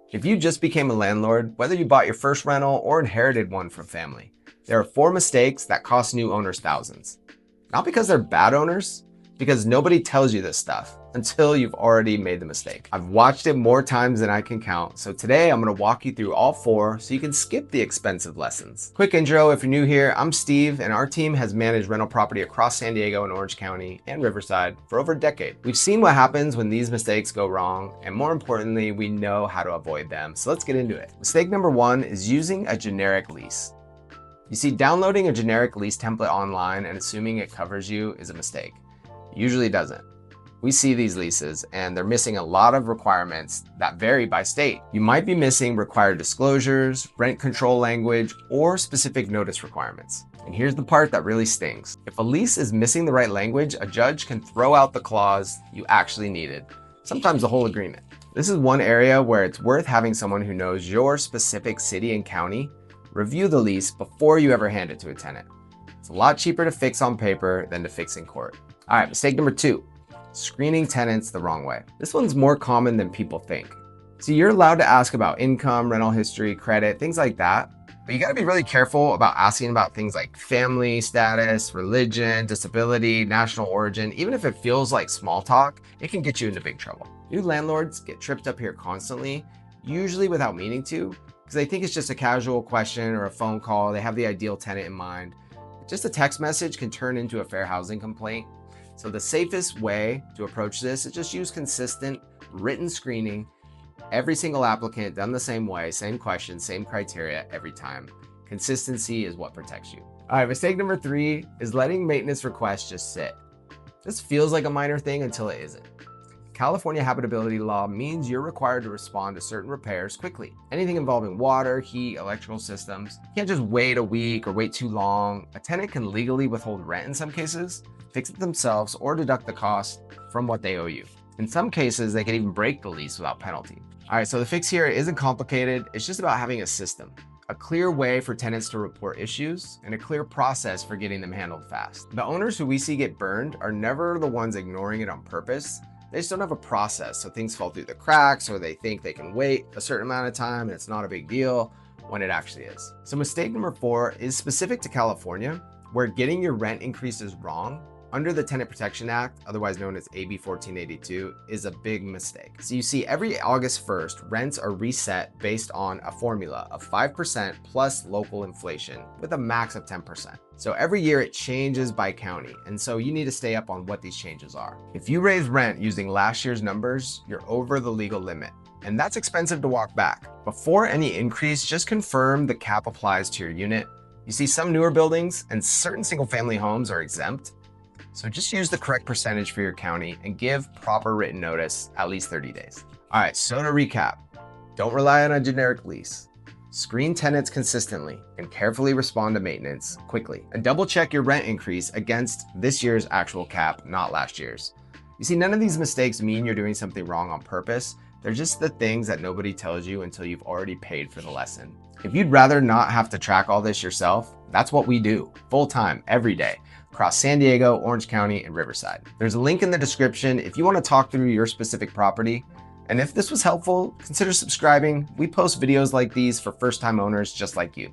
If you just became a landlord, whether you bought your first rental or inherited one from family, there are 4 mistakes that cost new owners thousands. Not because they're bad owners, because nobody tells you this stuff until you've already made the mistake. I've watched it more times than I can count, so today I'm gonna walk you through all 4 so you can skip the expensive lessons. Quick intro, if you're new here, I'm Steve, and our team has managed rental property across San Diego and Orange County and Riverside for over a decade. We've seen what happens when these mistakes go wrong, and more importantly, we know how to avoid them. So let's get into it. Mistake number 1 is using a generic lease. You see, downloading a generic lease template online and assuming it covers you is a mistake. It usually doesn't. We see these leases and they're missing a lot of requirements that vary by state. You might be missing required disclosures, rent control language, or specific notice requirements. And here's the part that really stings. If a lease is missing the right language, a judge can throw out the clause you actually needed, sometimes the whole agreement. This is one area where it's worth having someone who knows your specific city and county review the lease before you ever hand it to a tenant. It's a lot cheaper to fix on paper than to fix in court. All right, mistake number 2, screening tenants the wrong way. This one's more common than people think. So you're allowed to ask about income, rental history, credit, things like that, but you gotta be really careful about asking about things like family status, religion, disability, national origin. Even if it feels like small talk, it can get you into big trouble. New landlords get tripped up here constantly, usually without meaning to, because they think it's just a casual question or a phone call. They have the ideal tenant in mind. Just a text message can turn into a fair housing complaint. So the safest way to approach this is just use consistent written screening. Every single applicant done the same way, same questions, same criteria every time. Consistency is what protects you. All right, mistake number 3 is letting maintenance requests just sit. This feels like a minor thing until it isn't. California habitability law means you're required to respond to certain repairs quickly. Anything involving water, heat, electrical systems. You can't just wait a week or wait too long. A tenant can legally withhold rent in some cases, fix it themselves, or deduct the cost from what they owe you. In some cases, they can even break the lease without penalty. All right, so the fix here isn't complicated. It's just about having a system, a clear way for tenants to report issues, and a clear process for getting them handled fast. The owners who we see get burned are never the ones ignoring it on purpose. They just don't have a process, so things fall through the cracks, or they think they can wait a certain amount of time and it's not a big deal when it actually is. So mistake number 4 is specific to California, where getting your rent increases wrong under the Tenant Protection Act, otherwise known as AB 1482, is a big mistake. So you see, every August 1st, rents are reset based on a formula of 5% plus local inflation with a max of 10%. So every year it changes by county, and so you need to stay up on what these changes are. If you raise rent using last year's numbers, you're over the legal limit, and that's expensive to walk back. Before any increase, just confirm the cap applies to your unit. You see, some newer buildings and certain single-family homes are exempt, so just use the correct percentage for your county and give proper written notice at least 30 days. All right, so to recap, don't rely on a generic lease. Screen tenants consistently and carefully respond to maintenance quickly. And double check your rent increase against this year's actual cap, not last year's. You see, none of these mistakes mean you're doing something wrong on purpose. They're just the things that nobody tells you until you've already paid for the lesson. If you'd rather not have to track all this yourself, that's what we do, full time, every day, across San Diego, Orange County, and Riverside. There's a link in the description if you want to talk through your specific property. And if this was helpful, consider subscribing. We post videos like these for first-time owners just like you.